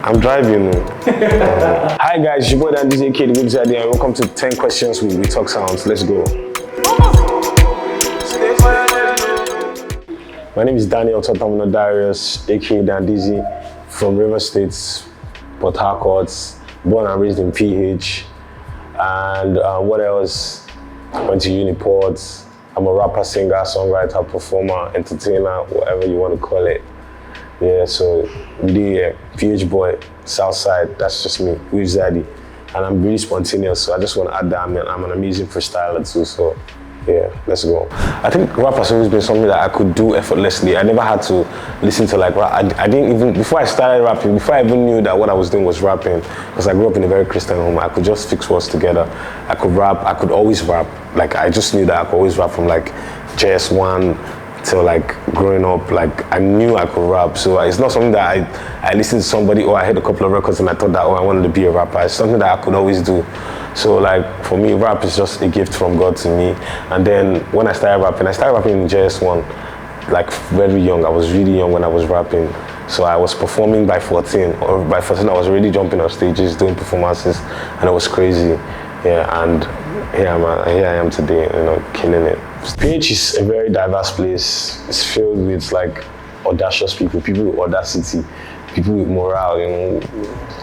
I'm driving. Hi guys, your boy DanDizzy, aka the DanDizzy, and welcome to 10 questions with We Talk Sounds. Let's go. My name is Daniel Totamino Darius, aka DanDizzy, from River State, Port Harcourt, born and raised in PH. And what else? Went to Uniport. I'm a rapper, singer, songwriter, performer, entertainer, whatever you want to call it. Yeah, so the PH boy, Southside, that's just me, Who's Zaddy. And I'm really spontaneous, so I just want to add that I'm an amazing freestyler too, so yeah, let's go. I think rap has always been something that I could do effortlessly. I never had to listen to like rap. I didn't even, before I started rapping, before I even knew that what I was doing was rapping, because I grew up in a very Christian home, I could just fix words together. I could rap, I could always rap. Like I just knew that I could always rap from like JS1 till like growing up, like I knew I could rap. So it's not something that I listened to somebody or I heard a couple of records and I thought that, oh, I wanted to be a rapper. It's something that I could always do. So like for me, rap is just a gift from God to me. And then when I started rapping in JS1, like very young. I was really young when I was rapping. So I was performing by 14, or by 14 I was already jumping on stages, doing performances, and it was crazy. Yeah, and here I am today, you know, killing it. PH is a very diverse place. It's filled with like audacious people with audacity, people with morale, you know,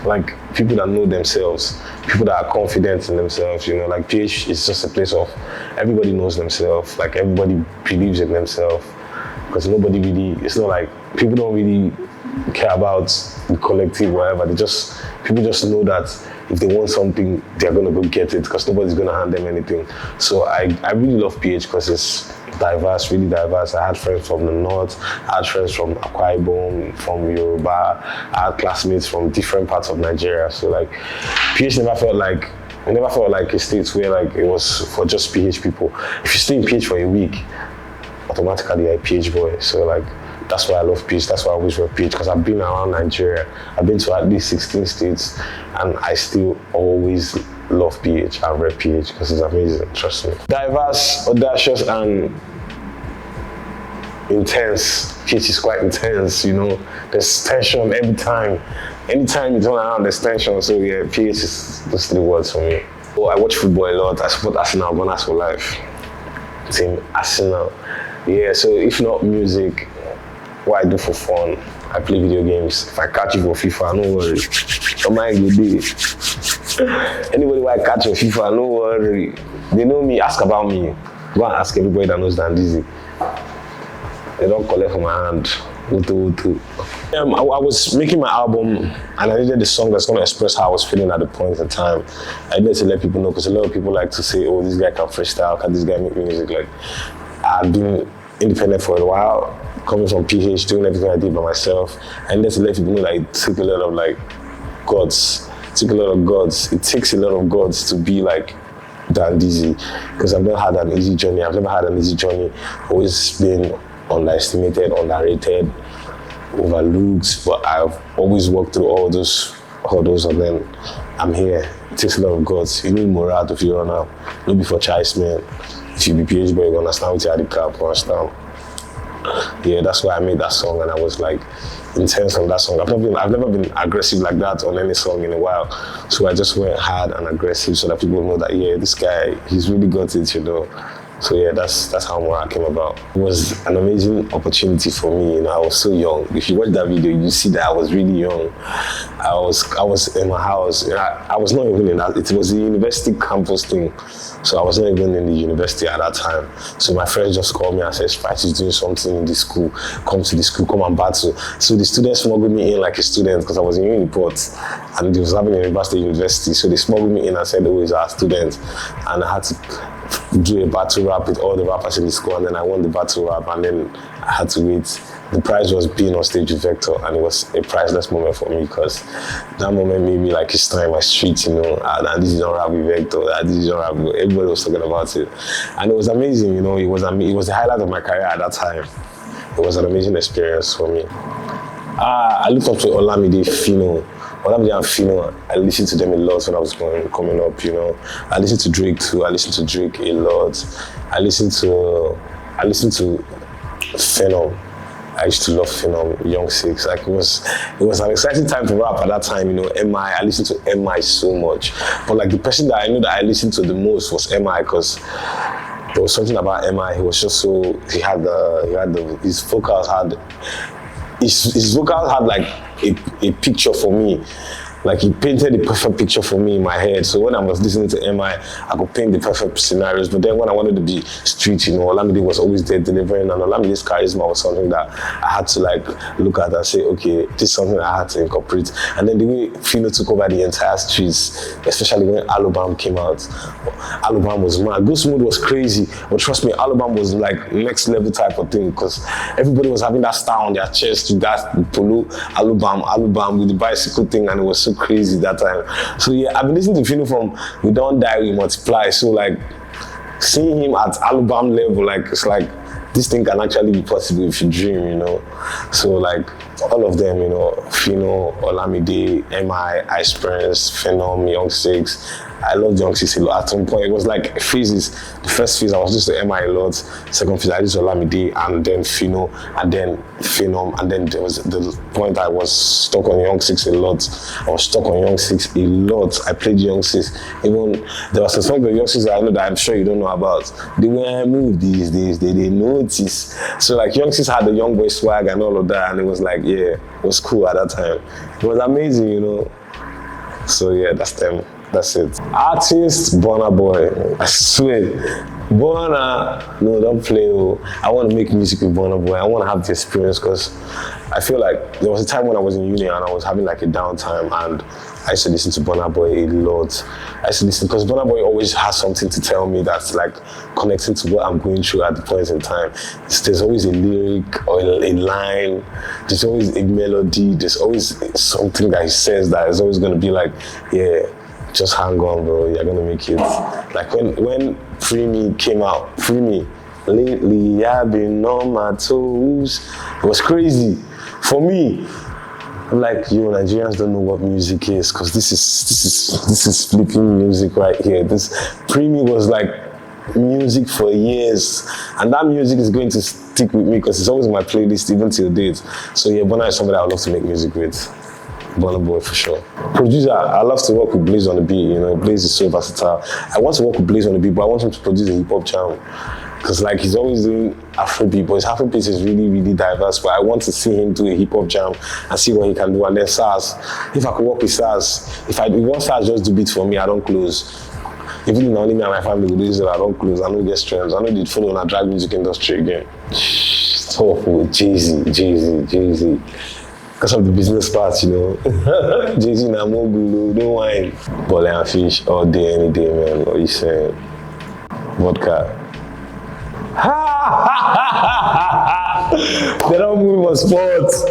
like people that know themselves, people that are confident in themselves, you know, like PH is just a place of everybody knows themselves, like everybody believes in themselves, because nobody really, it's not like, people don't really care about the collective, whatever, people just know that if they want something, they're gonna go get it because nobody's gonna hand them anything. So I really love PH because it's diverse, really diverse. I had friends from the north, I had friends from Akwa Ibom, from Yoruba, I had classmates from different parts of Nigeria. So like, PH never felt like a state where like it was for just PH people. If you stay in PH for a week, automatically you're a PH boy. So like, that's why I love PH, that's why I always rep PH, because I've been around Nigeria. I've been to at least 16 states, and I still always love PH. I rep PH because it's amazing, trust me. Diverse, audacious, and intense. PH is quite intense, you know. There's tension every time. Anytime you turn around, there's tension. So yeah, PH is those three words for me. Oh, I watch football a lot. I support Arsenal, Gunners for life. Team Arsenal. Yeah, so if not music, what I do for fun, I play video games. If I catch you for FIFA, no worry. Don't mind the day. Anybody who I catch for FIFA, no worry. They know me, ask about me. Go and ask everybody that knows DanDizzy. They don't collect from my hand. I was making my album and I needed a song that's going to express how I was feeling at the point in time. I needed to let people know, because a lot of people like to say, oh, this guy can freestyle, can this guy make music? Like, I've been independent for a while, coming from PH, doing everything I did by myself. And then to let people know that it took a lot of like gods. It took a lot of gods. It takes a lot of gods to be like DanDizzy, because I've never had an easy journey. Always been underestimated, underrated, overlooked, but I've always worked through all those hurdles, and then I'm here. It takes a lot of guts. You need morale to figure out. No be for choice, man. If you be PH boy, you understand what you had the cap, understand? Yeah, that's why I made that song, and I was like intense on that song. I've never been aggressive like that on any song in a while. So I just went hard and aggressive so that people know that, yeah, this guy, he's really got it, you know. So yeah, that's how Morale came about. It was an amazing opportunity for me, you know. I was so young. If you watch that video, you see that I was really young. I was in my house. I was not even in that. It was a university campus thing. So I was not even in the university at that time. So my friends just called me and said, Sprite is doing something in the school. Come to the school, come and battle. So the students smuggled me in like a student, because I was in Uniport and they was having a university. So they smuggled me in and said, oh, he's our student. And I had to do a battle rap with all the rappers in the school, and then I won the battle rap, and then I had to wait. The prize was being on stage with Vector, and it was a priceless moment for me, because that moment made me like a star in my street, you know. And this is not rap with Vector, this is not rap with, everybody was talking about it. And it was amazing, you know. It was the highlight of my career at that time. It was an amazing experience for me. I looked up to Olamide, Fino. Olamide and Fino, I listened to them a lot when I was coming up, you know. I listened to Drake too. I listened to Drake a lot. I listened to Phenom. I used to love, Young Six. Like it was an exciting time to rap at that time. I listened to MI so much. But like the person that I knew that I listened to the most was MI, because there was something about MI. He was just so, his vocals had like a picture for me. Like he painted the perfect picture for me in my head. So when I was listening to MI, I could paint the perfect scenarios. But then when I wanted to be street, Olamide was always there delivering, and Olamide's charisma was something that I had to like look at and say, okay, this is something I had to incorporate. And then the way Fino took over the entire streets, especially when Alobam came out, Alobam was mad. Ghost Mode was crazy, but trust me, Alobam was like next level type of thing, because everybody was having that star on their chest with that polo, Alobam with the bicycle thing, and it was so crazy that time. So yeah, I've been listening to Fino from We Don't Die, We Multiply. So like seeing him at album level, like it's like this thing can actually be possible if you dream, So like all of them, Fino, Olamide, MI, Ice Prince, Phenom, Young Six. I loved Young Six a lot. At some point, it was like phases. The first phase I was just to MI a lot. Second phase I used to Olamide, and then Fino, and then Phenom, and then there was the point I was stuck on Young Six a lot. I was stuck on Young Six a lot. I played Young Six. Even there was a song by Young Six that I know that I'm sure you don't know about. The way I move these days, they notice. So like Young Six had the young boy swag and all of that, and it was like, yeah, it was cool at that time. It was amazing, So yeah, that's them. That's it. Artist, Burna Boy. I swear. Burna, no, don't play. I want to make music with Burna Boy. I want to have the experience, because I feel like there was a time when I was in uni and I was having like a downtime, and I used to listen to Burna Boy a lot. I used to listen because Burna Boy always has something to tell me that's like connecting to what I'm going through at the point in time. There's always a lyric or a line. There's always a melody. There's always something that he says that is always going to be like, yeah, just hang on, bro. You're gonna make it. Like when Free Me came out, Free Me. Lately I've been on my toes. It was crazy for me. I'm like, Nigerians don't know what music is, because this is flipping music right here. This Free Me was like music for years, and that music is going to stick with me because it's always in my playlist even till date. So yeah, Burna is somebody I love to make music with. Burna Boy for sure. Producer, I love to work with Blaze on the beat. Blaze is so versatile. I want to work with Blaze on the beat, but I want him to produce a hip hop channel, because like he's always doing Afrobeat, but his Afrobeat is really, really diverse. But I want to see him do a hip hop jam and see what he can do. And then SARS, if I could work with SARS, if want SARS just do beats for me, I don't close. Even if only me and my family will do this, I don't close. I know get streams. I know they'd follow in a drag music industry again. Talk with Jay-Z. Because of the business part, Jay-Z na mogul, don't whine. Bole and fish all day, any day, man. What you saying? Vodka. They don't move on sports.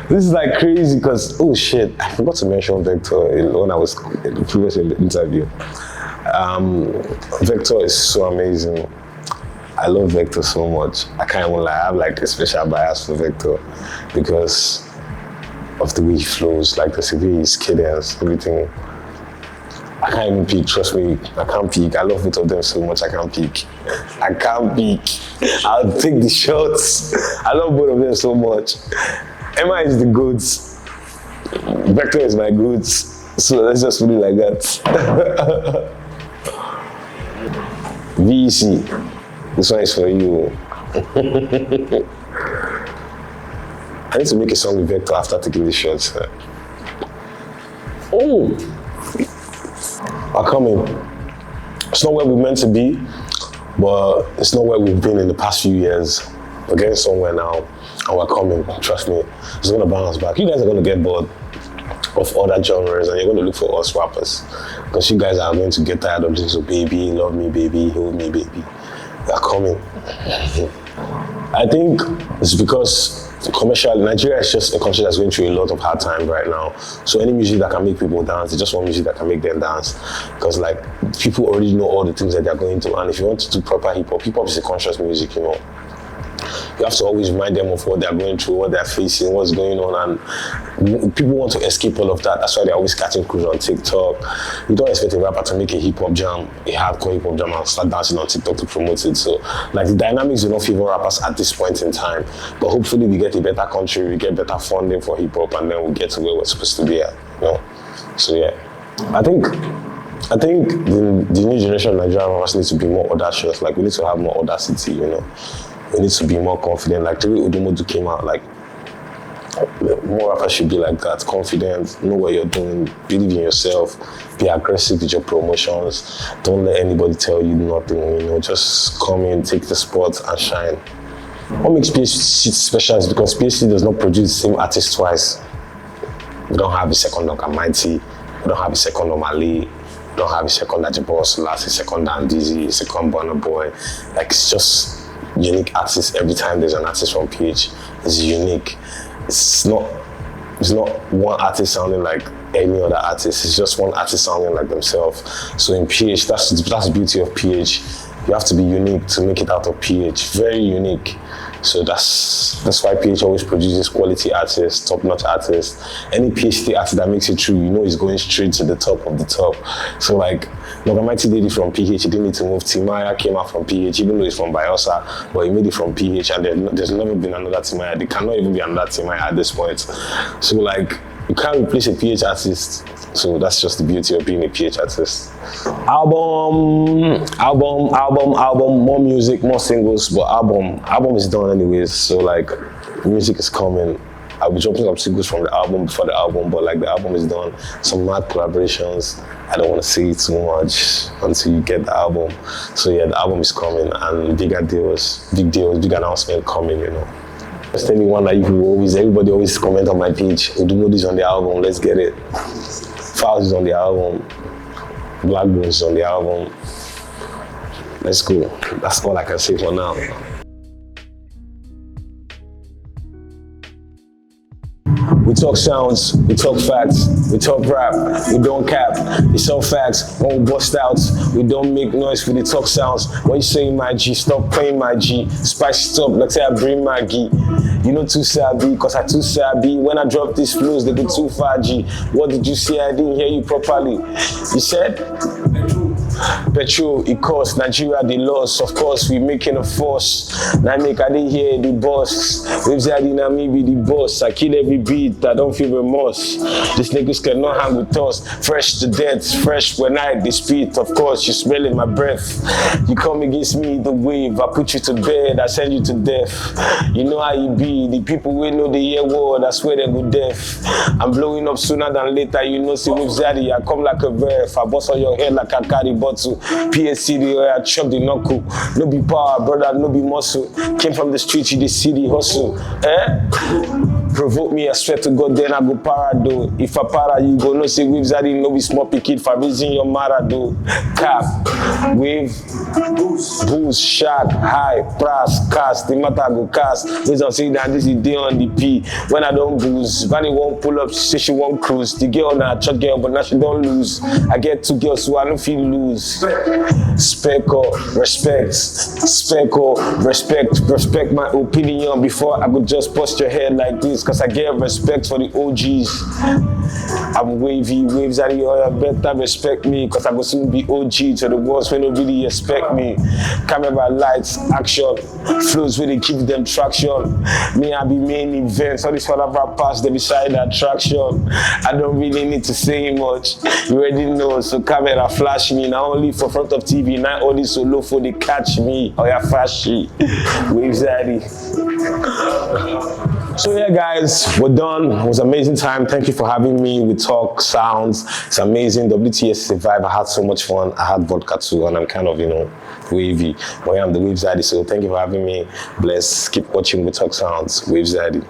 This is like crazy because, oh shit, I forgot to mention Vector when I was in the previous interview. Vector is so amazing. I love Vector so much. I can't even lie, I have like a special bias for Vector because of the way he flows, like the way his cadence, everything. I can't even peak, trust me, I can't peak. I love both of them so much, I can't peak. I'll take the shots. I love both of them so much. Emma is the goods. Vector is my goods. So let's just put it like that. VEC, this one is for you. I need to make a song with Vector after taking the shots. Oh! Are coming. It's not where we're meant to be, but it's not where we've been in the past few years. We're getting somewhere now, and we're coming, trust me. It's gonna bounce back. You guys are gonna get bored of other genres, and you're gonna look for us rappers. Because you guys are going to get tired of this, so baby, love me, baby, hold me, baby. They're coming. I think it's because Nigeria is just a country that's going through a lot of hard times right now. So any music that can make people dance, they just want music that can make them dance. Because like people already know all the things that they're going through. And if you want to do proper hip hop is a conscious music, you have to always remind them of what they're going through, what they're facing, what's going on, and people want to escape all of that. That's why they're always catching crews on TikTok. You don't expect a rapper to make a hip-hop jam, a hardcore hip-hop jam, and start dancing on TikTok to promote it. So, like, the dynamics do not favor rappers at this point in time. But hopefully we get a better country, we get better funding for hip-hop, and then we get to where we're supposed to be at, you know? So, yeah. I think the new generation of Nigerian rappers need to be more audacious. Like, we need to have more audacity, you know. We need to be more confident. Like, the way Odumodu came out, like, more rappers should be like that, confident, know what you're doing, believe in yourself, be aggressive with your promotions. Don't let anybody tell you nothing, you know, just come in, take the spot and shine. What makes PHC special is because PHC does not produce the same artist twice. We don't have a second Dr. Mighty, we don't have a second Omali, we don't have a second Boss, last a second DanDizzy, a second Burna Boy. Like, it's just unique artists every time there's an artist from PH. It's unique. It's not one artist sounding like any other artist. It's just one artist sounding like themselves. So in PH, that's the beauty of PH. You have to be unique to make it out of PH. Very unique. So that's why PH always produces quality artists, top-notch artists. Any PhD artist that makes it through, you know, is going straight to the top of the top. So like, Nogamati did it from PH, he didn't need to move. Timaya came out from PH, even though he's from Bayelsa, but he made it from PH, and there's never been another Timaya. There cannot even be another Timaya at this point. So like, you can't replace a PH artist. So that's just the beauty of being a PH artist. Album, more music, more singles, but album is done anyways. So like, music is coming. I'll be dropping some singles from the album before the album, but like, the album is done. Some mad collaborations. I don't want to say too much until you get the album. So yeah, the album is coming, and big announcement coming, you know. Just tell me one that everybody always comment on my page. Odumodu is on the album, let's get it. Files is on the album. Black Bones is on the album. Let's go. That's all I can say for now. We talk sounds, we talk facts, we talk rap, we don't cap. It's all facts, won't bust out. We don't make noise for the talk sounds. What you saying, my G? Stop playing, my G. Spice it up, like say I bring my G. You know too sabi, cause I too sabi. When I drop these flows, they go too far, G. What did you say? I didn't hear you properly. You said? Petrol, it costs Nigeria the loss. Of course, we making a force. Now make I didn't hear the boss. Waves I didn't me be the boss. I kill every beat, I don't feel remorse. These niggas cannot hang with us. Fresh to death, fresh when I dispute. Of course, you smelling my breath. You come against me, the wave. I put you to bed, I send you to death. You know how you be. The people we know the year word, I swear they go deaf. I'm blowing up sooner than later. You know, see with Zaddy, I come like a breath. I bust on your head like a carry bottle. PSC, I chop the knuckle. No be power, brother, no be muscle. Came from the street, you the city hustle. Provoke me, I swear to God, then I go parado. If I para, you go no say with Zaddy, no be small picket for raising your marado. Cap, wave, boost, shot, high, price, cast, the matter go cast. Based on saying that this is day on the P. When I don't boost, Vanny won't pull up, she say she won't cruise. The girl now a church girl, but now she don't lose. I get 2 girls, so I don't feel lose. Speckle, respect my opinion before I could just bust your head like this, cause I get respect for the OGs. I'm wavy, waves out of your better respect me, cause I go soon be OG to the ones when nobody expect me. Camera lights, action, flows where they keep them traction. Me, I be main events, all these other rappers, they beside the attraction. I don't really need to say much, you already know, so camera flash me, not only for front of TV, not only solo for they catch me. Oh yeah, flashy, waves daddy. So yeah guys, we're done. It was an amazing time. Thank you for having me. We talk sounds. It's amazing. WTS survived. I had so much fun. I had vodka too, and I'm kind of, you know, wavy. But yeah, I'm the Waves Daddy. So thank you for having me. Bless. Keep watching We Talk Sounds. Waves Daddy.